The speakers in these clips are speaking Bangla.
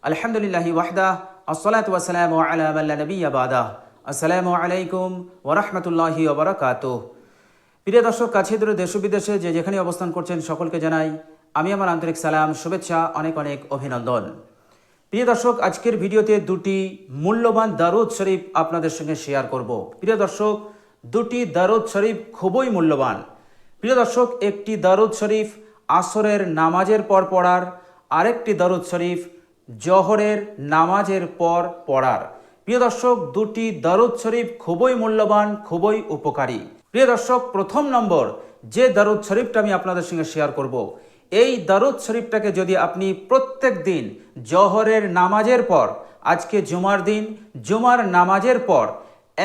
আলহামদুলিল্লাহি ওয়াহদা আসসালাতু ওয়াসসালামু আলা মান লা নাবিয়্যা বাদা। আসসালামু আলাইকুম ওয়া রাহমাতুল্লাহি ওয়া বারাকাতুহু। প্রিয় দর্শক, কাছে দূরে দেশ ও বিদেশে যে যেখানে অবস্থান করছেন সকলকে জানাই আমি আমার আন্তরিক সালাম, শুভেচ্ছা, অনেক অনেক অভিনন্দন। প্রিয় দর্শক, আজকের ভিডিওতে দুটি মূল্যবান দারুদ শরীফ আপনাদের সঙ্গে শেয়ার করব। প্রিয় দর্শক, দুটি দারুদ শরীফ খুবই মূল্যবান। প্রিয় দর্শক, একটি দারুদ শরীফ আসরের নামাজের পর পড়ার, আরেকটি দারুদ শরীফ জোহরের নামাজের পর পড়ার। প্রিয় দর্শক, দুটি দারুদ শরীফ খুবই মূল্যবান, খুবই উপকারী। প্রিয় দর্শক, প্রথম নম্বর যে দারুদ শরীফটা আমি আপনাদের সঙ্গে শেয়ার করব, এই দারুদ শরীফটাকে যদি আপনি প্রত্যেক দিন জোহরের নামাজের পর, আজকে জুমার দিন, জুমার নামাজের পর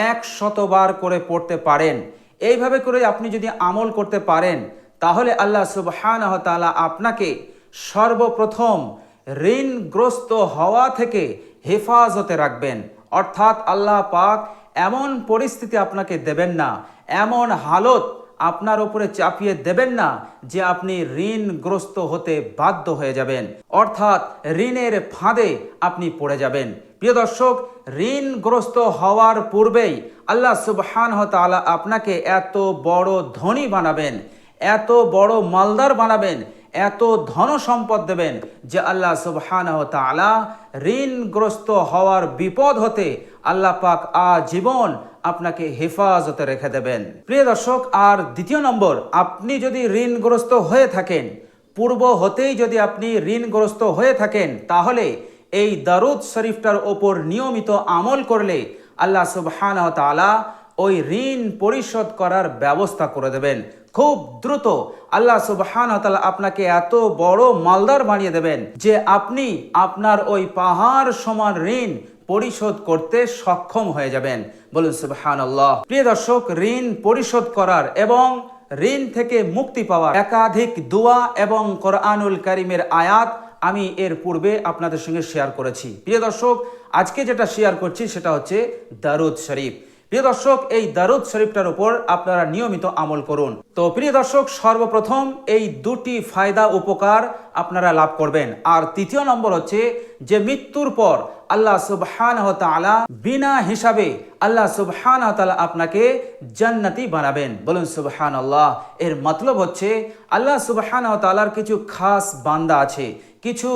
100 বার করে পড়তে পারেন, এইভাবে করে আপনি যদি আমল করতে পারেন, তাহলে আল্লাহ সুবহানাহু ওয়া তাআলা আপনাকে সর্বপ্রথম ঋণগ্রস্ত হওয়া থেকে হেফাজতে রাখবেন। অর্থাৎ আল্লাহ পাক এমন পরিস্থিতি আপনাকে দেবেন না, এমন হালত আপনার উপরে চাপিয়ে দেবেন না যে আপনি ঋণগ্রস্ত হতে বাধ্য হয়ে যাবেন, অর্থাৎ ঋণের ফাঁদে আপনি পড়ে যাবেন। প্রিয় দর্শক, ঋণগ্রস্ত হওয়ার পূর্বেই আল্লাহ সুবহানাহু ওয়া তাআলা আপনাকে এত বড় ধনী বানাবেন, এত বড় মালদার বানাবেন, এত ধন সম্পদ দেবেন যে আল্লাহ সুবহানাহু ওয়া তাআলা ঋণগ্রস্ত হওয়ার বিপদ হতে আল্লাহ পাক আজীবন আপনাকে হেফাজতে রেখে দেবেন। প্রিয় দর্শক, আর দ্বিতীয় নম্বর, আপনি যদি ঋণগ্রস্ত হয়ে থাকেন, পূর্ব হতেই যদি আপনি ঋণগ্রস্ত হয়ে থাকেন, তাহলে এই দারুদ শরীফটার ওপর নিয়মিত আমল করলে আল্লাহ সুবহানাহু ওয়া তাআলা ওই ঋণ পরিশোধ করার ব্যবস্থা করে দেবেন। খুব দ্রুত আল্লাহ সুবহানাহু ওয়া তাআলা আপনাকে এত বড় মালদার বানিয়ে দেবেন যে আপনি আপনার ওই পাহাড় সমান ঋণ পরিশোধ করতে সক্ষম হয়ে যাবেন। বলুন সুবহানাল্লাহ। প্রিয় দর্শক, ঋণ পরিশোধ করার এবং ঋণ থেকে মুক্তি পাওয়ার একাধিক দোয়া এবং কোরআনুল কারীমের আয়াত আমি এর পূর্বে আপনাদের সঙ্গে শেয়ার করেছি। প্রিয় দর্শক, আজকে যেটা শেয়ার করছি সেটা হচ্ছে দারুদ শরীফ। প্রিয় দর্শক, এই দারুদ শরীফটার উপর আপনারা নিয়মিত আমল করুন। তো প্রিয় দর্শক, সর্বপ্রথম এই দুটি ফায়দা উপকার আপনারা লাভ করবেন। আর তৃতীয় নম্বর হচ্ছে যে মৃত্যুর পর আল্লাহ সুবহানাহু ওয়া তাআলা বিনা হিসাবে আল্লাহ সুবহানাহু ওয়া তাআলা আপনাকে জান্নাতি বানাবেন। বলুন সুবহানাল্লাহ। এর মতলব হচ্ছে আল্লাহ সুবহানাহু ওয়া তাআলার কিছু খাস বান্দা আছে, কিছু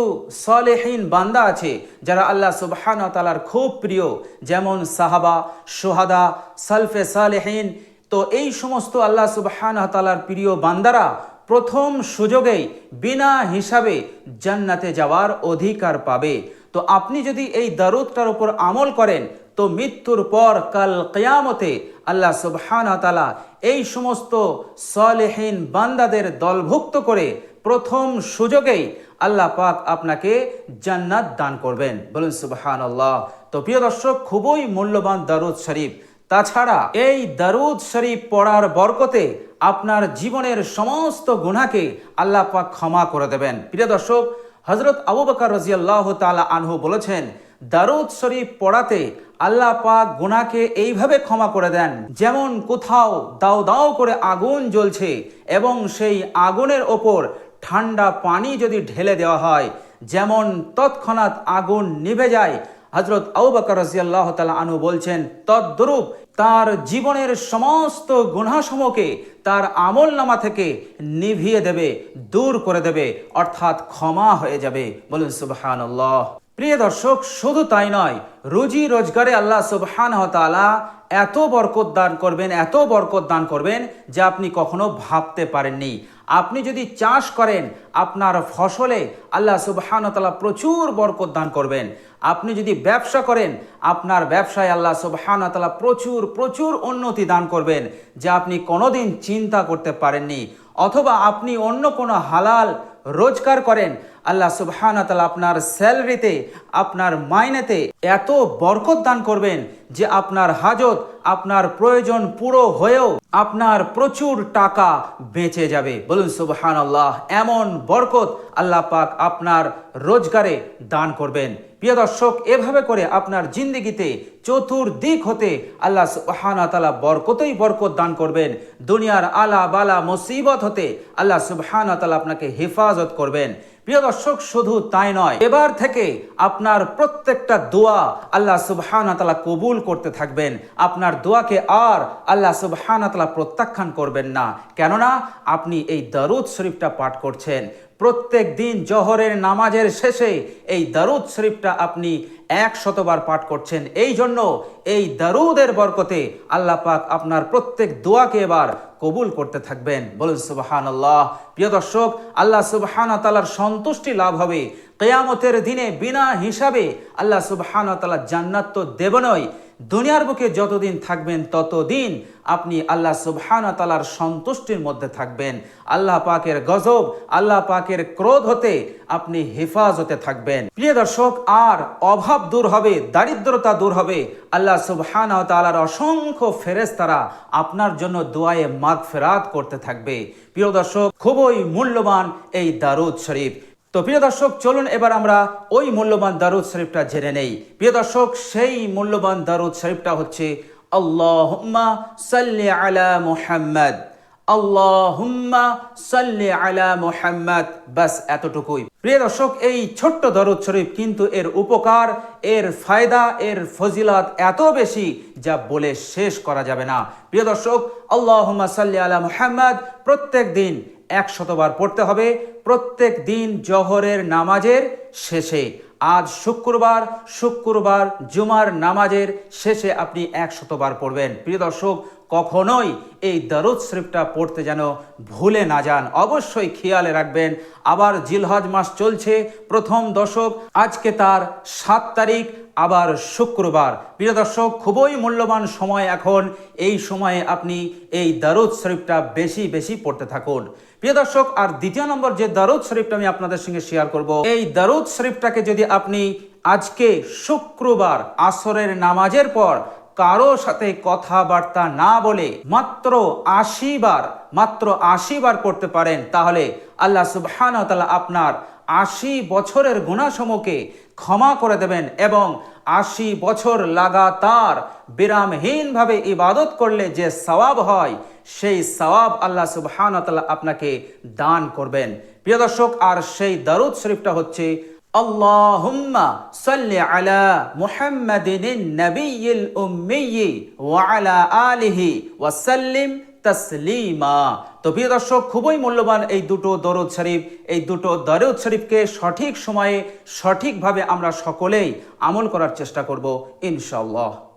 সালেহীন বান্দা আছে যারা আল্লাহ সুবহানাহু ওয়া তাআলার খুব প্রিয়, যেমন সাহাবা, শুহাদা, সালফে সালেহীন। তো এই সমস্ত আল্লাহ সুবহানাহু ওয়া তাআলার প্রিয় বান্দারা প্রথম সুযোগেই বিনা হিসাবে জান্নাতে যাওয়ার অধিকার পাবে। তো আপনি যদি এই দারুদটার উপর আমল করেন, তো মৃত্যুর পর কাল কিয়ামতে আল্লাহ সুবহানাহু ওয়া তাআলা এই সমস্ত সালেহীন বান্দাদের দলভুক্ত করে প্রথম সুযোগেই আল্লাহ পাক আপনাকে জান্নাত দান করবেন। বলুন সুবহানাল্লাহ। তো প্রিয় দর্শক, খুবই মূল্যবান দারুদ শরীফ। তাছাড়া এই দারুদ শরীফ পড়ার বরকতে আপনার জীবনের সমস্ত গুনাহকে আল্লাহ পাক ক্ষমা করে দেবেন। প্রিয় দর্শক, হযরত আবু বকর রাদিয়াল্লাহু তাআলা আনহু বলেছেন, দারুদ শরীফ পড়াতে আল্লাহ পাক গুনাহকে এইভাবে ক্ষমা করে দেন, যেমন কোথাও দাও দাও করে আগুন জ্বলছে এবং সেই আগুনের ওপর ঠান্ডা পানি যদি ঢেলে দেওয়া হয়, যেমন তৎক্ষণাৎ আগুন নিভে যায়। হযরত আবু বকর রাদিয়াল্লাহু তাআলা আনহু বলছেন, তদ্রূপ তার জীবনের সমস্ত গুনাহসমূহকে তার আমলনামা থেকে নিভিয়ে দেবে, দূর করে দেবে, অর্থাৎ ক্ষমা হয়ে যাবে। বলুন সুবহানাল্লাহ। প্রিয় দর্শক, শুধু তাই নয়, রুজি রোজগারে আল্লাহ সুবহানাহু ওয়া তাআলা এত বরকত দান করবেন, এত বরকত দান করবেন যে আপনি কখনো ভাবতে পারেননি। আপনি যদি চাষ করেন, আপনার ফসলে আল্লাহ সুবহানাহু ওয়া তাআলা প্রচুর বরকত দান করবেন। আপনি যদি ব্যবসা করেন, আপনার ব্যবসায় আল্লাহ সুবহানাহু ওয়া তাআলা প্রচুর প্রচুর উন্নতি দান করবেন যা আপনি কোনোদিন চিন্তা করতে পারেননি। অথবা আপনি অন্য কোনো হালাল রোজগার করেন, আল্লাহ সুবহানাহু ওয়া তাআলা আপনার স্যালারিতে, আপনার মাইনেতে এত বরকত দান করবেন যে আপনার হাজত, আপনার প্রয়োজন পুরো হয়েও আপনার প্রচুর টাকা বেঁচে যাবে। বলুন সুবহানাল্লাহ। এমন বরকত আল্লাহ পাক আপনার রোজগারে দান করবেন। প্রিয় দর্শক, এভাবে করে আপনার জিন্দেগিতে চতুর্দিক হতে আল্লাহ সুবহানাহু ওয়া তাআলা বরকতই বরকত দান করবেন। দুনিয়ার আলা বালা মুসিবত হতে আল্লাহ সুবহানাহু ওয়া তাআলা আপনাকে হেফাজত করবেন। প্রিয় দর্শক, শুধু তাই নয়, এবার থেকে আপনার প্রত্যেকটা দোয়া আল্লাহ সুবহানাহু ওয়া তাআলা কবুল করতে থাকবেন। আপনার দোয়াকে আর আল্লাহ সুবহানাহু ওয়া তাআলা প্রত্যাখ্যান করবেন না, কেননা আপনি এই দরুদ শরীফটা পাঠ করছেন। প্রত্যেক দিন জোহরের নামাজের শেষে এই দরুদ শরীফটা আপনি 100 বার পাঠ করছেন। এই জন্য এই দরুদের বরকতে আল্লাহ পাক আপনার প্রত্যেক দোয়াকে এবার কবুল করতে থাকবেন। বলুন সুবহানাল্লাহ। প্রিয় দর্শক, আল্লাহ সুবহানাহু ওয়া তাআলার সন্তুষ্টি লাভ হবে। কিয়ামতের দিনে বিনা হিসাবে আল্লাহ সুবহানাহু ওয়া তাআলা জান্নাত তো দেবেনই, দুনিয়ার বুকে যতদিন থাকবেন ততদিন আপনি আল্লাহ সুবহানাহু ওয়া তাআলার সন্তুষ্টির মধ্যে থাকবেন। আল্লাহ পাকের গজব, আল্লাহ পাকের ক্রোধ হতে আপনি হেফাজতে থাকবেন। প্রিয় দর্শক, আর অভাব দূর হবে, দারিদ্রতা দূর হবে। আল্লাহ সুবহানাহু ওয়া তাআলার অসংখ্য ফেরেশতারা আপনার জন্য দোয়ায়ে মাগফিরাত করতে থাকবে। প্রিয় দর্শক, খুবই মূল্যবান এই দারুদ শরীফ। তো প্রিয় দর্শক, চলুন এবার আমরা ওই মূল্যবান দারুদ শরীফটা জেনে নেই। প্রিয় দর্শক, সেই মূল্যবান দারুদ শরীফটা হচ্ছে আল্লাহুম্মা সাল্লি আলা মুহাম্মাদ, আল্লাহুম্মা সাল্লি আলা মুহাম্মাদ। বাস এতটুকুই। প্রিয় দর্শক, এই ছোট্ট দরুদ শরীফ কিন্তু এর উপকার, এর ফায়দা, এর ফজিলত এত বেশি যা বলে শেষ করা যাবে না। প্রিয় দর্শক, আল্লাহুম্মা সাল্লি আলা মুহাম্মাদ প্রত্যেক দিন 100 বার পড়তে হবে, প্রত্যেক দিন জোহরের নামাজের শেষে। আজ শুক্রবার জুমার নামাজের শেষে আপনি 100 বার পড়বেন। প্রিয় দর্শক, কখনোই এই দরুদ শরীফটা পড়তে যেন ভুলে না যান, অবশ্যই খেয়ালে রাখবেন। আবার জিলহজ মাস চলছে, প্রথম দশক, আজকে তার 7 তারিখ, আবার শুক্রবার। প্রিয় দর্শক, খুবই মূল্যবান সময় এখন। এই সময়ে আপনি এই দরুদ শরীফটা বেশি বেশি পড়তে থাকুন। প্রিয় দর্শক, আর দ্বিতীয় নম্বর যে দরুদ শরীফটা আমি আপনাদের সঙ্গে শেয়ার করব, এই দরুদ শরীফটাকে যদি আপনি আজকে শুক্রবার আসরের নামাজের পর কারো সাথে কথাবার্তা না বলে মাত্র 80 বার করতে পারেন, তাহলে আল্লাহ সুবহানাহু ওয়া তাআলা আপনার 80 বছরের গুনাহসমূহকে ক্ষমা করে দেবেন এবং 80 বছর লাগাতার বিরামহীনভাবে ইবাদত করলে যে সওয়াব হয়, সেই সওয়াব আল্লাহ সুবহানাহু ওয়া তাআলা আপনাকে দান করবেন। প্রিয় দর্শক, আর সেই দরুদ শরীফটা হচ্ছে আল্লাহুম্মা সাল্লি আলা মুহাম্মাদিন নবিয়্যিল উম্মিয়্যি ওয়া আলা আলিহি ওয়া সাল্লিম তাসলিমা। তো প্রিয় দর্শক, খুবই মূল্যবান এই দুটো দরুদ শরীফ। এই দুটো দরুদ শরীফকে সঠিক সময়ে সঠিকভাবে আমরা সকলেই আমল করার চেষ্টা করব ইনশাআল্লাহ।